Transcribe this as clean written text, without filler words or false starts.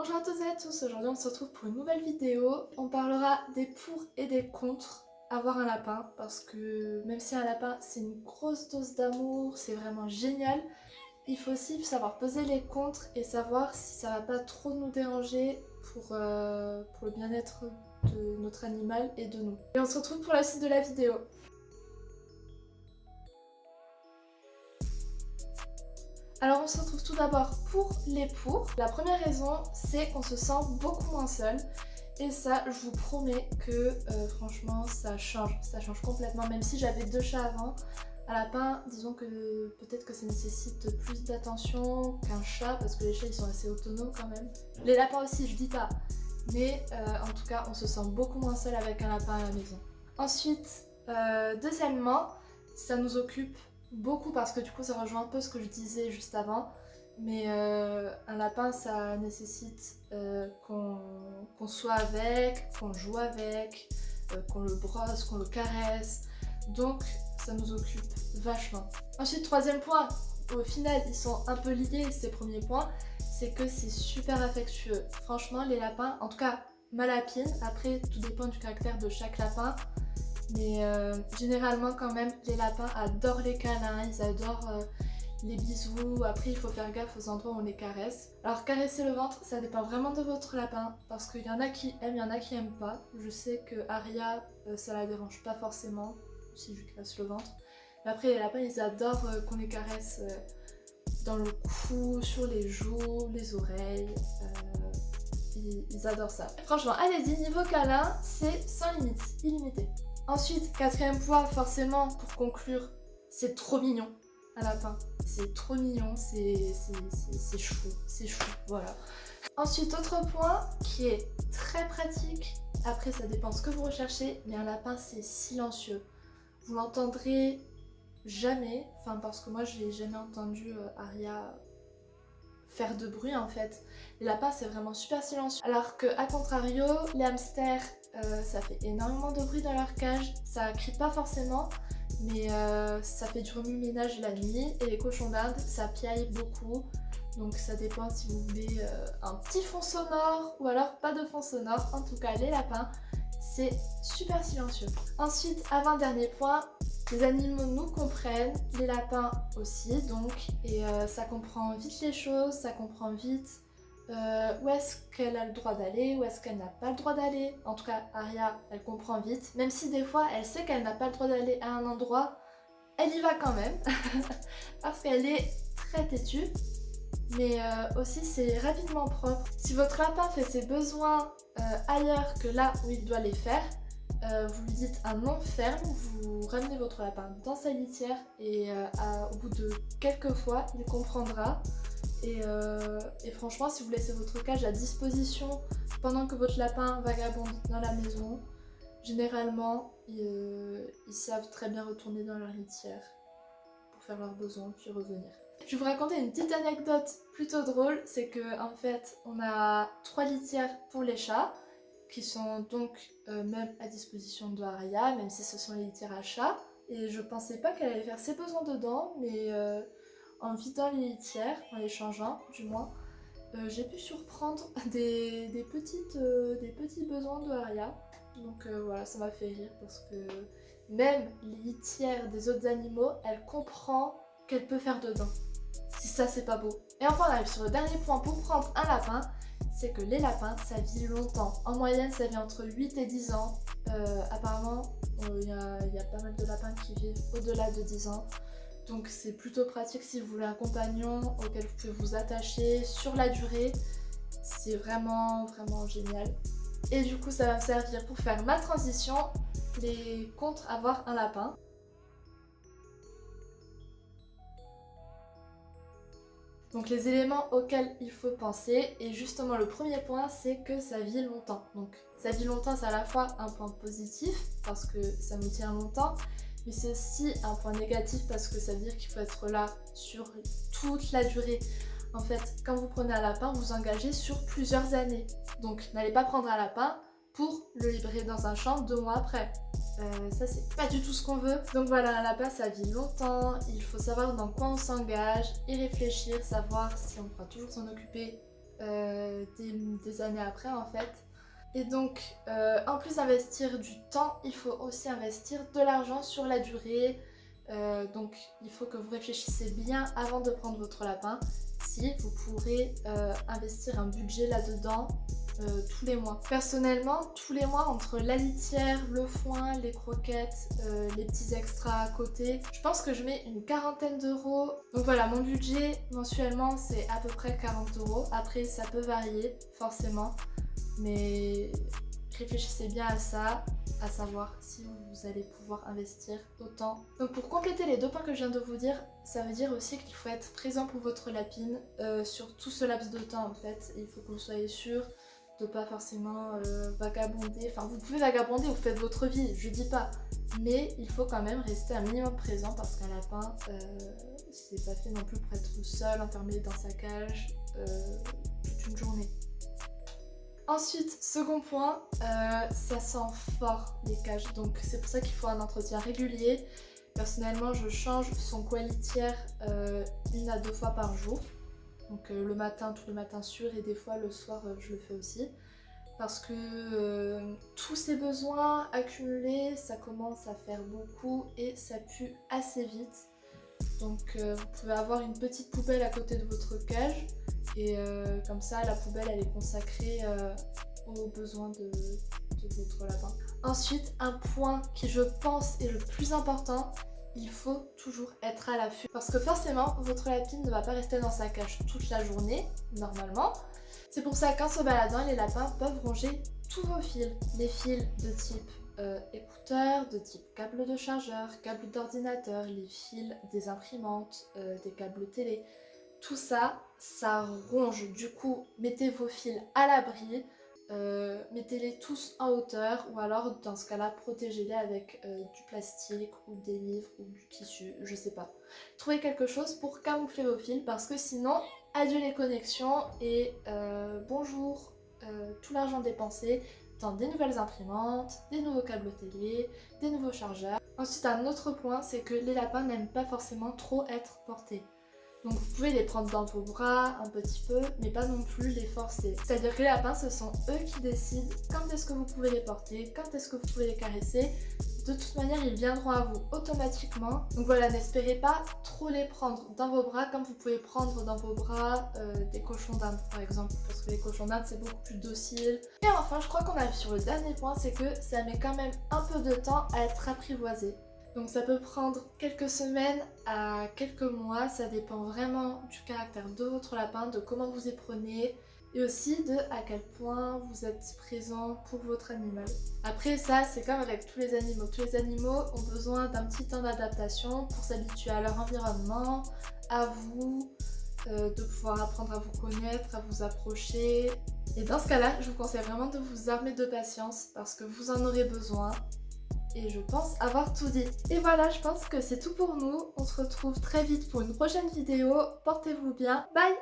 Bonjour à toutes et à tous, aujourd'hui on se retrouve pour une nouvelle vidéo. On parlera des pour et des contre avoir un lapin parce que même si un lapin c'est une grosse dose d'amour, c'est vraiment génial, il faut aussi savoir peser les contres et savoir si ça va pas trop nous déranger pour le bien-être de notre animal et de nous. Et on se retrouve pour la suite de la vidéo. Alors on se retrouve tout d'abord pour les pour. La première raison, c'est qu'on se sent beaucoup moins seul. Et ça, je vous promets que franchement, ça change complètement. Même si j'avais 2 chats avant, un lapin, disons que peut-être que ça nécessite plus d'attention qu'un chat, parce que les chats ils sont assez autonomes quand même. Les lapins aussi, je dis pas. Mais en tout cas, on se sent beaucoup moins seul avec un lapin à la maison. Ensuite, deuxièmement, ça nous occupe beaucoup parce que du coup ça rejoint un peu ce que je disais juste avant, mais un lapin ça nécessite qu'on soit avec, qu'on joue avec, qu'on le brosse, qu'on le caresse, donc ça nous occupe vachement. Ensuite, troisième point, au final ils sont un peu liés ces premiers points, c'est que c'est super affectueux. Franchement les lapins, en tout cas ma lapine, après tout dépend du caractère de chaque lapin, mais généralement quand même les lapins adorent les câlins, ils adorent les bisous. Après il faut faire gaffe aux endroits où on les caresse. Alors caresser le ventre ça dépend vraiment de votre lapin parce qu'il y en a qui aiment, il y en a qui aiment pas. Je sais que Aria ça la dérange pas forcément si je lui caresse le ventre. Mais après les lapins ils adorent qu'on les caresse dans le cou, sur les joues, les oreilles. Ils adorent ça. Franchement allez-y, niveau câlin c'est sans limite, illimité. Ensuite, quatrième point, forcément, pour conclure, c'est trop mignon, un lapin. C'est trop mignon, c'est chou, voilà. Ensuite, autre point qui est très pratique, après ça dépend ce que vous recherchez, mais un lapin c'est silencieux. Vous l'entendrez jamais, enfin parce que moi j'ai jamais entendu Aria faire de bruit en fait. Les lapins c'est vraiment super silencieux. Alors que à contrario, les hamsters ça fait énormément de bruit dans leur cage. Ça crie pas forcément, mais ça fait du remue-ménage la nuit. Et les cochons d'Inde ça piaille beaucoup. Donc ça dépend si vous voulez un petit fond sonore ou alors pas de fond sonore. En tout cas les lapins c'est super silencieux. Ensuite, avant-dernier point, les animaux nous comprennent, les lapins aussi donc, et ça comprend vite les choses, ça comprend vite où est-ce qu'elle a le droit d'aller, où est-ce qu'elle n'a pas le droit d'aller. En tout cas, Aria, elle comprend vite, même si des fois elle sait qu'elle n'a pas le droit d'aller à un endroit, elle y va quand même, parce qu'elle est très têtue. Mais aussi c'est rapidement propre. Si votre lapin fait ses besoins ailleurs que là où il doit les faire, vous lui dites un non ferme, vous ramenez votre lapin dans sa litière et au bout de quelques fois il comprendra. Et franchement si vous laissez votre cage à disposition pendant que votre lapin vagabonde dans la maison, généralement ils savent très bien retourner dans leur litière pour faire leurs besoins puis revenir. Je vais vous raconter une petite anecdote plutôt drôle, c'est que en fait on a 3 litières pour les chats qui sont donc même à disposition de Aria, même si ce sont les litières à chats. Et je pensais pas qu'elle allait faire ses besoins dedans, mais en vidant les litières, en les changeant du moins, j'ai pu surprendre des petits besoins de Aria. Donc voilà, ça m'a fait rire parce que même les litières des autres animaux, elle comprend qu'elle peut faire dedans. Si ça c'est pas beau. Et enfin on arrive sur le dernier point pour prendre un lapin, c'est que les lapins ça vit longtemps. En moyenne ça vit entre 8 et 10 ans. Apparemment il y a pas mal de lapins qui vivent au-delà de 10 ans. Donc c'est plutôt pratique si vous voulez un compagnon auquel vous pouvez vous attacher sur la durée. C'est vraiment génial. Et du coup ça va me servir pour faire ma transition, les contre avoir un lapin. Donc les éléments auxquels il faut penser, et justement le premier point c'est que ça vit longtemps. Donc ça vit longtemps c'est à la fois un point positif parce que ça nous tient longtemps, mais c'est aussi un point négatif parce que ça veut dire qu'il faut être là sur toute la durée. En fait quand vous prenez un lapin vous engagez sur plusieurs années. Donc n'allez pas prendre un lapin pour le livrer dans un champ 2 mois après. Ça c'est pas du tout ce qu'on veut. Donc voilà, un lapin ça vit longtemps, il faut savoir dans quoi on s'engage, y réfléchir, savoir si on pourra toujours s'en occuper des années après en fait. Et donc en plus d'investir du temps, il faut aussi investir de l'argent sur la durée. Donc il faut que vous réfléchissiez bien avant de prendre votre lapin si vous pourrez investir un budget là-dedans tous les mois. Personnellement, tous les mois, entre la litière, le foin, les croquettes, les petits extras à côté, je pense que je mets une quarantaine d'euros. Donc voilà, mon budget mensuellement c'est à peu près 40 euros. Après ça peut varier forcément, mais réfléchissez bien à ça, à savoir si vous allez pouvoir investir autant. Donc pour compléter les 2 points que je viens de vous dire, ça veut dire aussi qu'il faut être présent pour votre lapine sur tout ce laps de temps en fait. Il faut que vous soyez sûr de pas forcément vagabonder. Enfin vous pouvez vagabonder, vous faites votre vie, je dis pas. Mais il faut quand même rester un minimum présent parce qu'un lapin, c'est pas fait non plus pour être seul, enfermé dans sa cage toute une journée. Ensuite, second point, ça sent fort les cages, donc c'est pour ça qu'il faut un entretien régulier. Personnellement, je change son coin litière 1 à 2 fois par jour. Donc le matin, tous les matins sûrs, et des fois le soir je le fais aussi. Parce que tous ces besoins accumulés, ça commence à faire beaucoup et ça pue assez vite. Donc vous pouvez avoir une petite poubelle à côté de votre cage. Et comme ça, la poubelle elle est consacrée aux besoins de votre lapin. Ensuite, un point qui je pense est le plus important, il faut toujours être à l'affût. Parce que forcément, votre lapine ne va pas rester dans sa cage toute la journée, normalement. C'est pour ça qu'en se baladant, les lapins peuvent ronger tous vos fils. Les fils de type écouteurs, de type câble de chargeur, câble d'ordinateur, les fils des imprimantes, des câbles télé. Tout ça, ça ronge. Du coup, mettez vos fils à l'abri, mettez-les tous en hauteur ou alors dans ce cas-là, protégez-les avec du plastique ou des livres ou du tissu, je sais pas. Trouvez quelque chose pour camoufler vos fils parce que sinon, adieu les connexions et bonjour tout l'argent dépensé dans des nouvelles imprimantes, des nouveaux câbles télé, des nouveaux chargeurs. Ensuite, un autre point, c'est que les lapins n'aiment pas forcément trop être portés. Donc vous pouvez les prendre dans vos bras un petit peu, mais pas non plus les forcer. C'est-à-dire que les lapins, ce sont eux qui décident quand est-ce que vous pouvez les porter, quand est-ce que vous pouvez les caresser. De toute manière, ils viendront à vous automatiquement. Donc voilà, n'espérez pas trop les prendre dans vos bras comme vous pouvez prendre dans vos bras des cochons d'Inde par exemple. Parce que les cochons d'Inde, c'est beaucoup plus docile. Et enfin, je crois qu'on arrive sur le dernier point, c'est que ça met quand même un peu de temps à être apprivoisé. Donc ça peut prendre quelques semaines à quelques mois, ça dépend vraiment du caractère de votre lapin, de comment vous y prenez et aussi de à quel point vous êtes présent pour votre animal. Après ça, c'est comme avec tous les animaux. Tous les animaux ont besoin d'un petit temps d'adaptation pour s'habituer à leur environnement, à vous, de pouvoir apprendre à vous connaître, à vous approcher. Et dans ce cas-là, je vous conseille vraiment de vous armer de patience parce que vous en aurez besoin. Et je pense avoir tout dit. Et voilà, je pense que c'est tout pour nous. On se retrouve très vite pour une prochaine vidéo. Portez-vous bien. Bye!